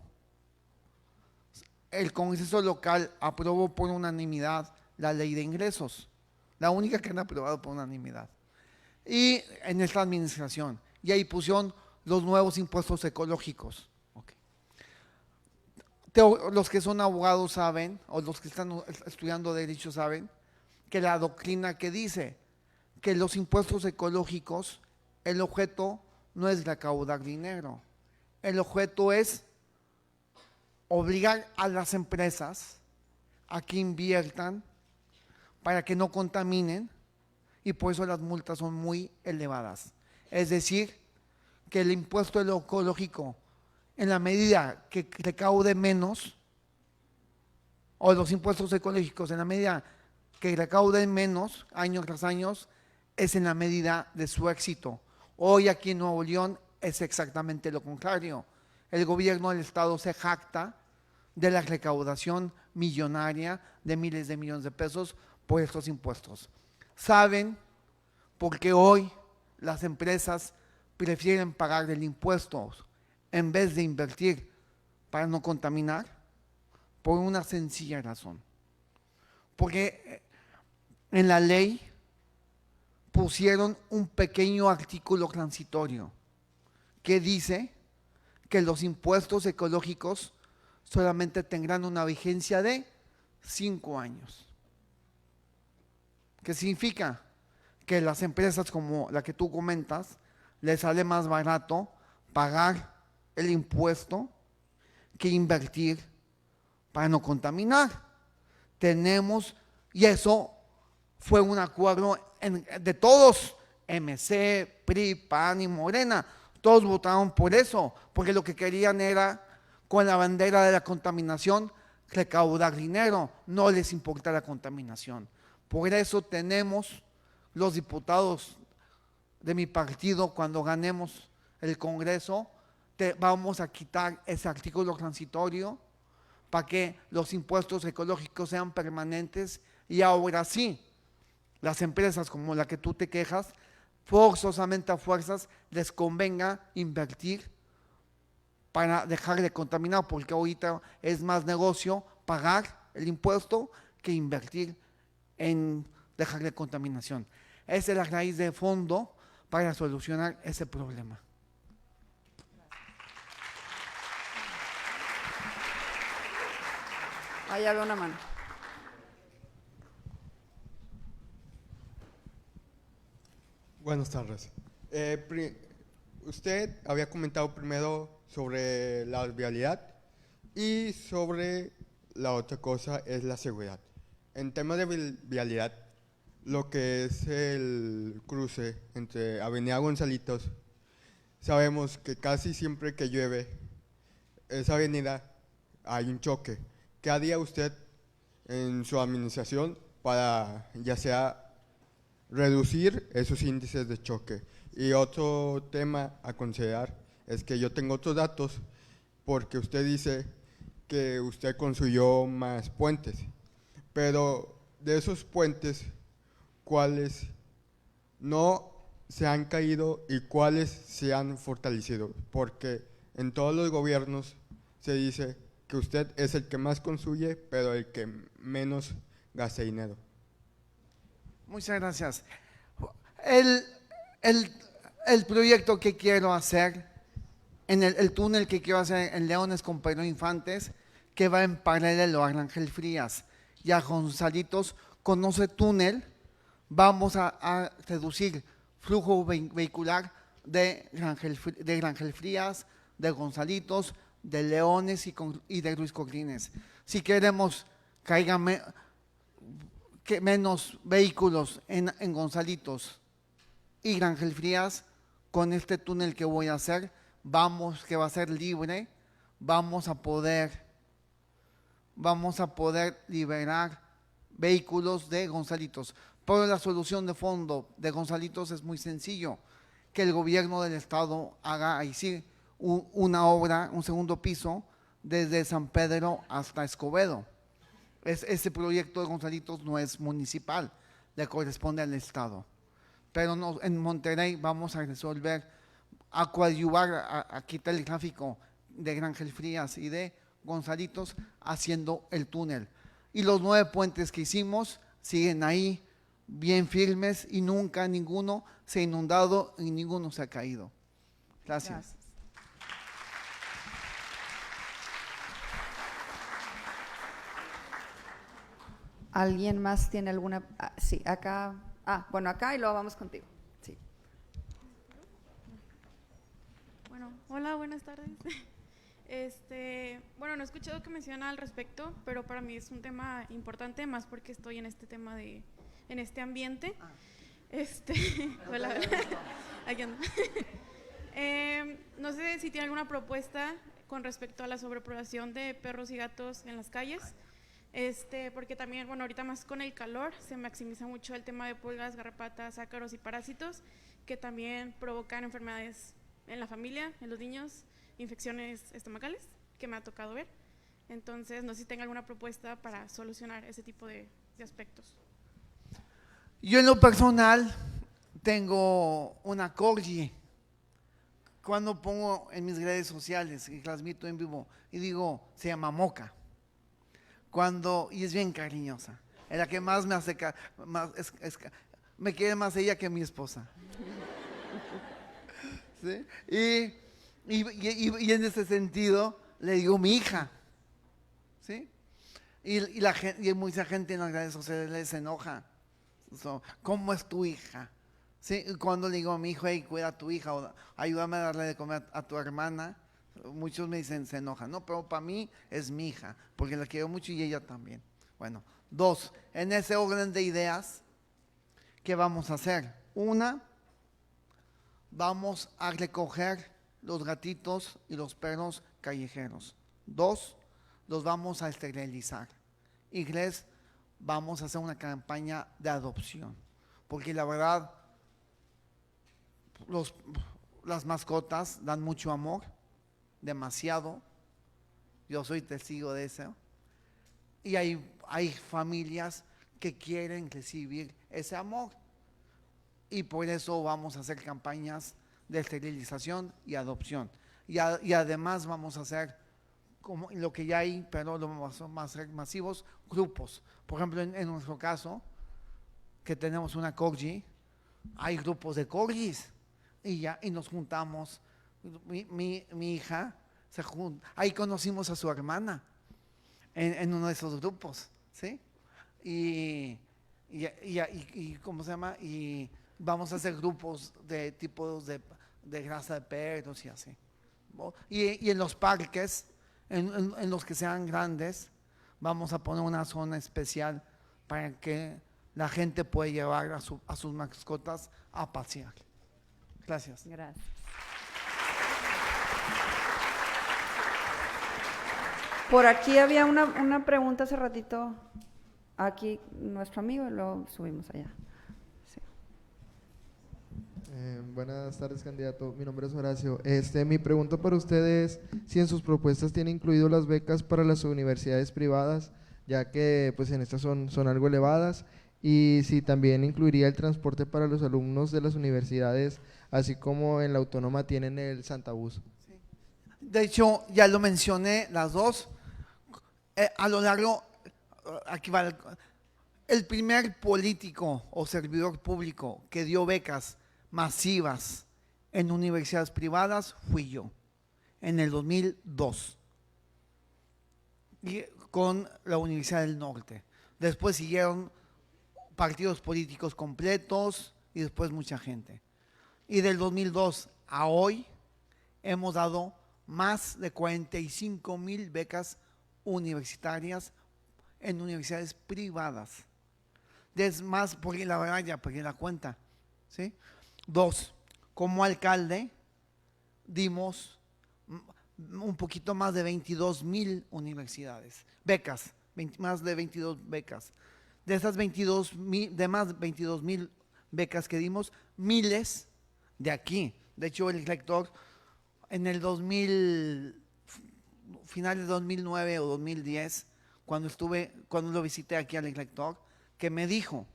el Congreso local aprobó por unanimidad la ley de ingresos, la única que han aprobado por unanimidad, y en esta administración, y ahí pusieron los nuevos impuestos ecológicos. Okay. Los que son abogados saben, o los que están estudiando derecho saben, que la doctrina que dice que los impuestos ecológicos, el objeto no es recaudar dinero, el objeto es obligar a las empresas a que inviertan para que no contaminen, y por eso las multas son muy elevadas. Es decir, que el impuesto ecológico, en la medida que recaude menos, o los impuestos ecológicos en la medida que recauden menos año tras año, es en la medida de su éxito. Hoy aquí en Nuevo León es exactamente lo contrario. El gobierno del estado se jacta de la recaudación millonaria de miles de millones de pesos por estos impuestos. ¿Saben por qué hoy las empresas prefieren pagar el impuesto en vez de invertir para no contaminar? Por una sencilla razón. Porque en la ley pusieron un pequeño artículo transitorio que dice que los impuestos ecológicos solamente tendrán una vigencia de 5 años. ¿Qué significa? Que las empresas como la que tú comentas, les sale más barato pagar el impuesto que invertir para no contaminar. Tenemos, y eso fue un acuerdo de todos, MC, PRI, PAN y Morena, todos votaron por eso, porque lo que querían era, con la bandera de la contaminación, recaudar dinero, no les importa la contaminación. Por eso tenemos los diputados de mi partido, cuando ganemos el Congreso, vamos a quitar ese artículo transitorio para que los impuestos ecológicos sean permanentes, y ahora sí, las empresas como la que tú te quejas, forzosamente a fuerzas les convenga invertir para dejar de contaminar, porque ahorita es más negocio pagar el impuesto que invertir en dejar de contaminación. Esa es la raíz de fondo para solucionar ese problema. Ahí había una mano. Buenas tardes. Usted había comentado primero sobre la vialidad y sobre la otra cosa es la seguridad. En tema de vialidad, lo que es el cruce entre Avenida Gonzalitos, sabemos que casi siempre que llueve esa avenida hay un choque. ¿Qué haría usted en su administración para ya sea reducir esos índices de choque? Y otro tema a considerar es que yo tengo otros datos, porque usted dice que usted construyó más puentes, pero de esos puentes, ¿cuáles no se han caído y cuáles se han fortalecido? Porque en todos los gobiernos se dice que usted es el que más construye, pero el que menos gasta dinero. Muchas gracias. El proyecto que quiero hacer, el túnel que quiero hacer en Leones con Pedro Infantes, que va en paralelo a Rangel Frías y a Gonzalitos, con ese túnel vamos a reducir flujo vehicular de Rangel Frías, de Gonzalitos, de Leones y de Ruiz Cortines. Si queremos que haya menos vehículos en Gonzalitos y Rangel Frías, con este túnel que voy a hacer, que va a ser libre, vamos a poder liberar vehículos de Gonzalitos. Pero la solución de fondo de Gonzalitos es muy sencillo, que el gobierno del estado haga ahí sí una obra, un segundo piso, desde San Pedro hasta Escobedo. Ese proyecto de Gonzalitos no es municipal, le corresponde al Estado. Pero en Monterrey vamos a resolver, a coadyuvar, a quitar el tráfico de Ángel Frías y de Gonzalitos haciendo el túnel. Y los 9 puentes que hicimos siguen ahí bien firmes y nunca ninguno se ha inundado y ninguno se ha caído. Gracias. ¿Alguien más tiene alguna? Sí, acá. Bueno, acá y luego vamos contigo. Sí. Bueno, hola, buenas tardes. Bueno, no he escuchado que menciona al respecto, pero para mí es un tema importante, más porque estoy en este tema en este ambiente. Hola, aquí ando. No sé si tiene alguna propuesta con respecto a la sobrepoblación de perros y gatos en las calles, porque también, bueno, ahorita más con el calor se maximiza mucho el tema de pulgas, garrapatas, ácaros y parásitos, que también provocan enfermedades en la familia, en los niños, infecciones estomacales, que me ha tocado ver. Entonces, no sé si tenga alguna propuesta para solucionar ese tipo de aspectos. Yo en lo personal tengo una corgi. Cuando pongo en mis redes sociales y transmito en vivo y digo, se llama Moca. Y es bien cariñosa. Es la que más me hace, me quiere más ella que mi esposa. ¿Sí? Y en ese sentido le digo mi hija. ¿Sí? Y mucha gente en las redes sociales les enoja. ¿Cómo es tu hija? ¿Sí? Cuando le digo a mi hijo, hey, cuida a tu hija o ayúdame a darle de comer a tu hermana, muchos me dicen, se enojan. No, pero para mí es mi hija, porque la quiero mucho y ella también. Bueno, 2, en ese orden de ideas, ¿qué vamos a hacer? 1, vamos a recoger los gatitos y los perros callejeros. 2, los vamos a esterilizar. Y 3, vamos a hacer una campaña de adopción, porque la verdad, las mascotas dan mucho amor, demasiado. Yo soy testigo de eso. Y hay familias que quieren recibir ese amor. Y por eso vamos a hacer campañas de esterilización y adopción. Y además vamos a hacer como lo que ya hay, pero lo vamos a hacer masivos, grupos. Por ejemplo, en nuestro caso, que tenemos una corgi, hay grupos de corgis y nos juntamos. Mi hija se junta, ahí conocimos a su hermana en uno de esos grupos, ¿sí? Y ¿cómo se llama? Y vamos a hacer grupos de tipos de raza de perros y así. Y en los parques, en los que sean grandes, vamos a poner una zona especial para que la gente pueda llevar a sus mascotas a pasear. Gracias. Gracias. Por aquí había una pregunta hace ratito, aquí nuestro amigo, y luego subimos allá. Sí. Buenas tardes, candidato. Mi nombre es Horacio. Mi pregunta para usted es si en sus propuestas tiene incluido las becas para las universidades privadas, ya que pues en estas son algo elevadas, y si también incluiría el transporte para los alumnos de las universidades, así como en la Autónoma tienen el Santa Bus. De hecho, ya lo mencioné, las dos. A lo largo, aquí va el primer político o servidor público que dio becas masivas en universidades privadas fui yo, en el 2002, y con la Universidad del Norte. Después siguieron partidos políticos completos y después mucha gente. Y del 2002 a hoy hemos dado más de 45,000 becas universitarias en universidades privadas. Es más, porque la verdad ya perdí la cuenta, ¿sí? 2, como alcalde dimos un poquito más de 22,000 universidades, becas, más de 22 becas. De esas 22,000, de más de 22,000 becas que dimos, miles de aquí. De hecho, el rector en el final de 2009 o 2010, cuando lo visité aquí al rector, que me dijo,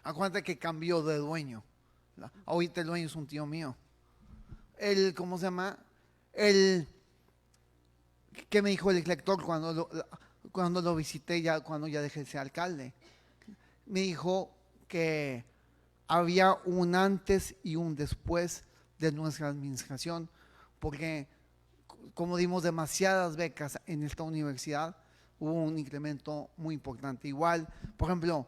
acuérdate que cambió de dueño. Ahorita el dueño es un tío mío. ¿Cómo se llama? ¿Qué me dijo el rector cuando lo visité, cuando ya dejé de ser alcalde? Me dijo que había un antes y un después de nuestra administración, porque como dimos demasiadas becas en esta universidad, hubo un incremento muy importante. Igual, por ejemplo,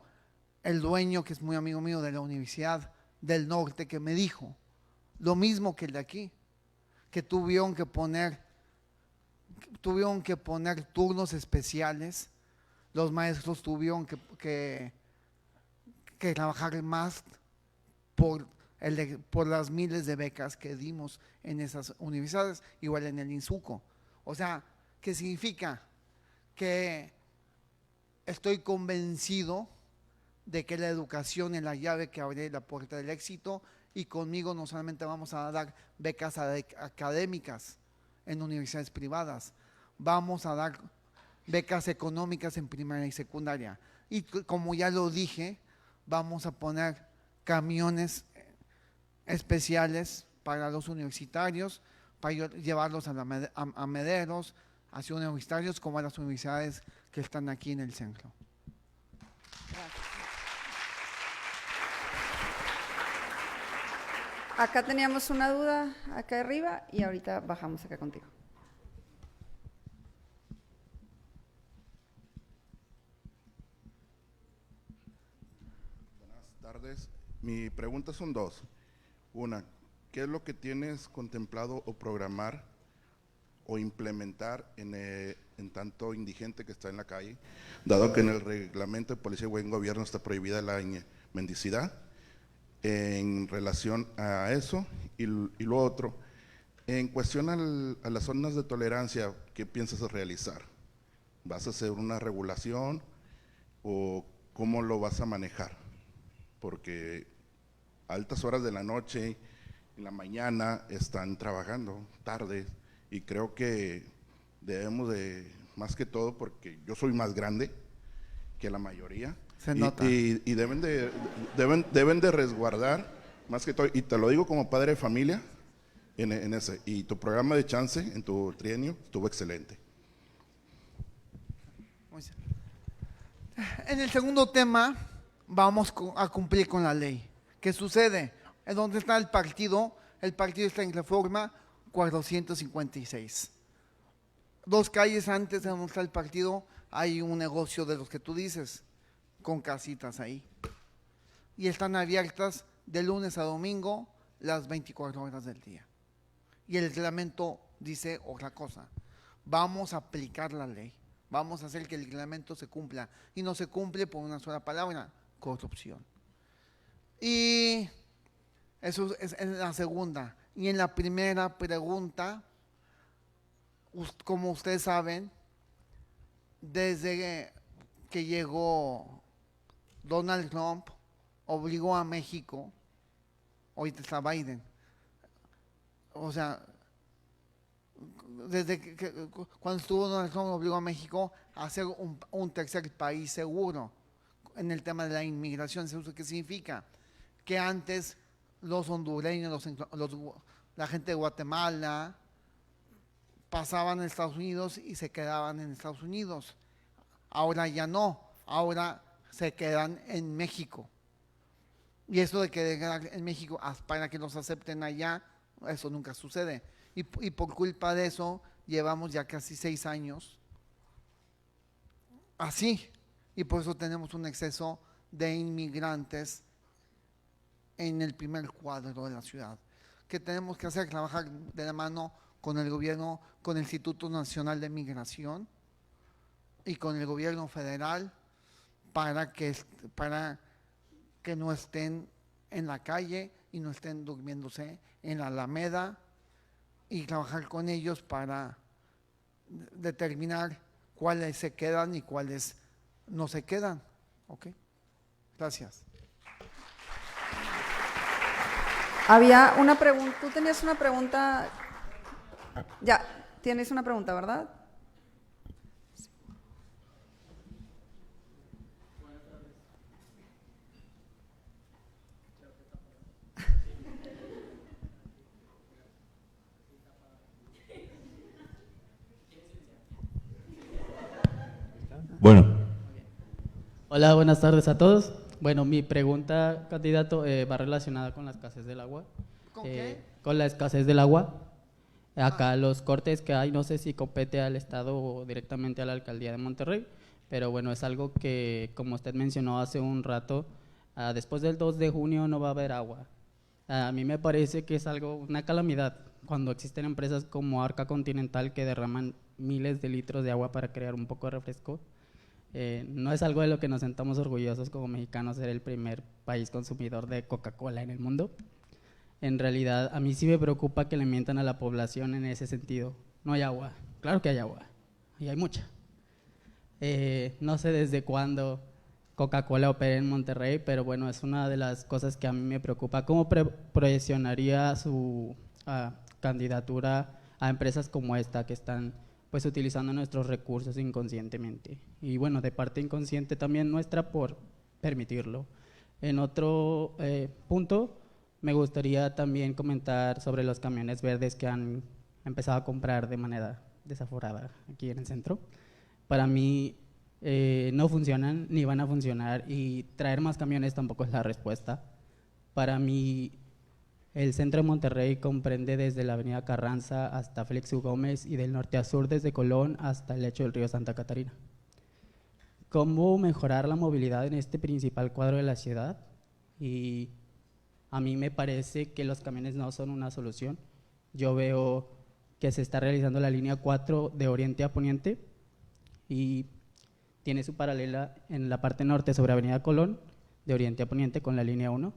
el dueño, que es muy amigo mío de la Universidad del Norte, que me dijo lo mismo que el de aquí, que tuvieron que poner turnos especiales, los maestros tuvieron que trabajar más por las miles de becas que dimos en esas universidades, igual en el INSUCO. O sea, ¿qué significa? Que estoy convencido de que la educación es la llave que abre la puerta del éxito, y conmigo no solamente vamos a dar becas académicas en universidades privadas, vamos a dar becas económicas en primaria y secundaria. Y como ya lo dije, vamos a poner camiones especiales para los universitarios, para llevarlos a Mederos, a ciudades universitarios, como a las universidades que están aquí en el centro. Acá teníamos una duda, acá arriba, y ahorita bajamos acá contigo. Buenas tardes. Mi pregunta son dos. Una, ¿qué es lo que tienes contemplado o programar o implementar en tanto indigente que está en la calle, dado que en el reglamento de policía y buen gobierno está prohibida la mendicidad? En relación a eso, y lo otro, en cuestión a las zonas de tolerancia, ¿qué piensas realizar? ¿Vas a hacer una regulación o cómo lo vas a manejar? Porque a altas horas de la noche, en la mañana, están trabajando tarde, y creo que debemos de, más que todo, porque yo soy más grande que la mayoría, Se nota. y deben de resguardar, más que todo, y te lo digo como padre de familia, en ese, y tu programa de chance en tu trienio estuvo excelente. En el segundo tema, vamos a cumplir con la ley. ¿Qué sucede? ¿En dónde está el partido? El partido está en Reforma 456. 2 calles antes de donde está el partido hay un negocio de los que tú dices, con casitas ahí. Y están abiertas de lunes a domingo las 24 horas del día. Y el reglamento dice otra cosa. Vamos a aplicar la ley. Vamos a hacer que el reglamento se cumpla. Y no se cumple por una sola palabra: corrupción. Y eso es en la segunda. Y en la primera pregunta, como ustedes saben, desde que llegó Donald Trump, obligó a México, ahorita está Biden, o sea, desde cuando estuvo Donald Trump, obligó a México a ser un tercer país seguro en el tema de la inmigración. ¿Qué significa? Que antes los hondureños, la gente de Guatemala pasaban en Estados Unidos y se quedaban en Estados Unidos. Ahora ya no, ahora se quedan en México. Y eso de quedar en México para que los acepten allá, eso nunca sucede. Y por culpa de eso llevamos ya casi 6 años así. Y por eso tenemos un exceso de inmigrantes en el primer cuadro de la ciudad. ¿Qué tenemos que hacer? Trabajar de la mano con el gobierno, con el Instituto Nacional de Migración y con el gobierno federal para que no estén en la calle y no estén durmiéndose en la Alameda, y trabajar con ellos para determinar cuáles se quedan y cuáles no se quedan. ¿Ok? Gracias. Había una pregunta, tú tenías una pregunta Ya, tienes una pregunta, ¿verdad? Bueno. Hola, buenas tardes a todos. Bueno, mi pregunta, candidato, va relacionada con la escasez del agua. ¿Con qué? Con la escasez del agua. Acá los cortes que hay, no sé si compete al Estado o directamente a la Alcaldía de Monterrey, pero bueno, es algo que, como usted mencionó hace un rato, después del 2 de junio no va a haber agua. A mí me parece que es algo, una calamidad, cuando existen empresas como Arca Continental que derraman miles de litros de agua para crear un poco de refresco. No es algo de lo que nos sentamos orgullosos como mexicanos, ser el primer país consumidor de Coca-Cola en el mundo. En realidad, a mí sí me preocupa que le mientan a la población en ese sentido. No hay agua, claro que hay agua, y hay mucha. No sé desde cuándo Coca-Cola opera en Monterrey, pero bueno, es una de las cosas que a mí me preocupa. ¿Cómo proyeccionaría su candidatura a empresas como esta que están pues utilizando nuestros recursos inconscientemente? Y bueno, de parte inconsciente también nuestra por permitirlo. En otro punto, me gustaría también comentar sobre los camiones verdes que han empezado a comprar de manera desaforada aquí en el centro. Para mí no funcionan ni van a funcionar, y traer más camiones tampoco es la respuesta. Para mí el centro de Monterrey comprende desde la avenida Carranza hasta Félix U. Gómez y del norte a sur desde Colón hasta el lecho del río Santa Catarina. ¿Cómo mejorar la movilidad en este principal cuadro de la ciudad? Y a mí me parece que los camiones no son una solución. Yo veo que se está realizando la línea 4 de oriente a poniente y tiene su paralela en la parte norte sobre avenida Colón, de oriente a poniente con la línea 1.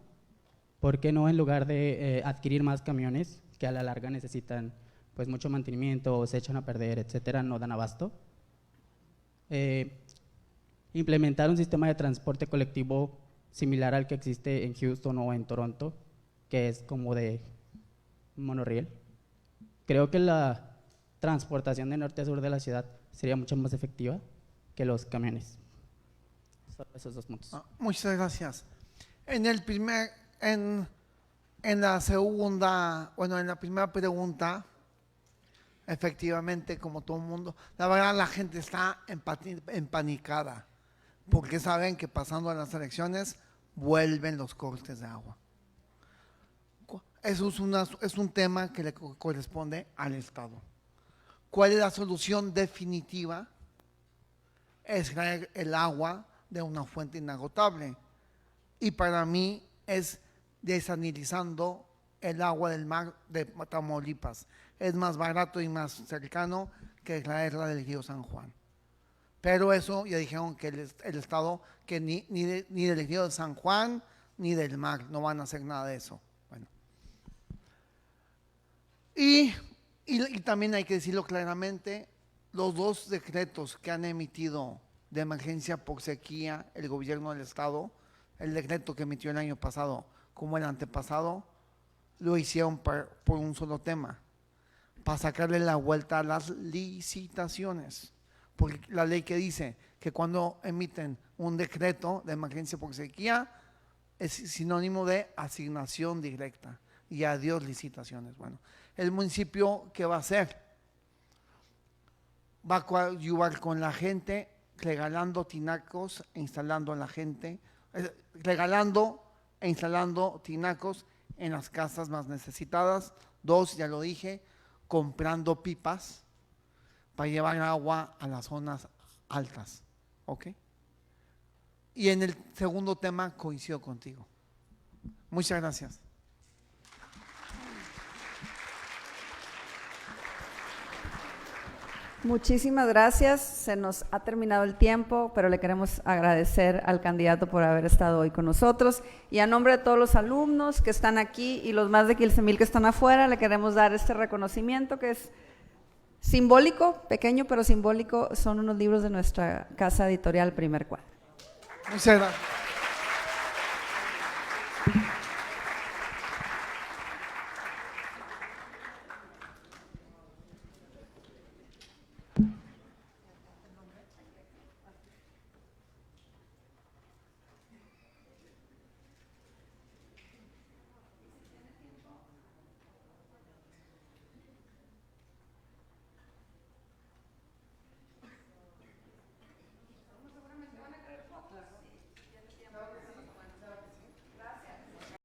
¿Por qué no, en lugar de adquirir más camiones que a la larga necesitan pues mucho mantenimiento o se echan a perder, etcétera, no dan abasto? Implementar un sistema de transporte colectivo similar al que existe en Houston o en Toronto, que es como de monorriel. Creo que la transportación de norte a sur de la ciudad sería mucho más efectiva que los camiones. Solo esos dos puntos. Muchas gracias. En la segunda, bueno, en la primera pregunta, efectivamente, como todo el mundo, la verdad la gente está empanicada, porque saben que pasando a las elecciones vuelven los cortes de agua. Eso es un tema que le corresponde al Estado. ¿Cuál es la solución definitiva? Es traer el agua de una fuente inagotable. Y para mí es desalinizando el agua del mar de Tamaulipas. Es más barato y más cercano que traerla del río San Juan. Pero eso ya dijeron que el Estado, que ni del río de San Juan ni del mar, no van a hacer nada de eso. Bueno. Y también hay que decirlo claramente, los dos decretos que han emitido de emergencia por sequía el gobierno del Estado, el decreto que emitió el año pasado como el antepasado, lo hicieron por un solo tema, para sacarle la vuelta a las licitaciones. Porque la ley que dice que cuando emiten un decreto de emergencia por sequía es sinónimo de asignación directa y adiós licitaciones. Bueno, el municipio, ¿qué va a hacer? Va a coadyuvar con la gente regalando tinacos e instalando a la gente, regalando e instalando tinacos en las casas más necesitadas. Dos, ya lo dije, comprando pipas para llevar agua a las zonas altas, ¿ok? Y en el segundo tema coincido contigo. Muchas gracias. Muchísimas gracias. Se nos ha terminado el tiempo, pero le queremos agradecer al candidato por haber estado hoy con nosotros. Y a nombre de todos los alumnos que están aquí y los más de 15,000 que están afuera, le queremos dar este reconocimiento que es simbólico, pequeño pero simbólico. Son unos libros de nuestra casa editorial Primer Cuadro. Muchas gracias.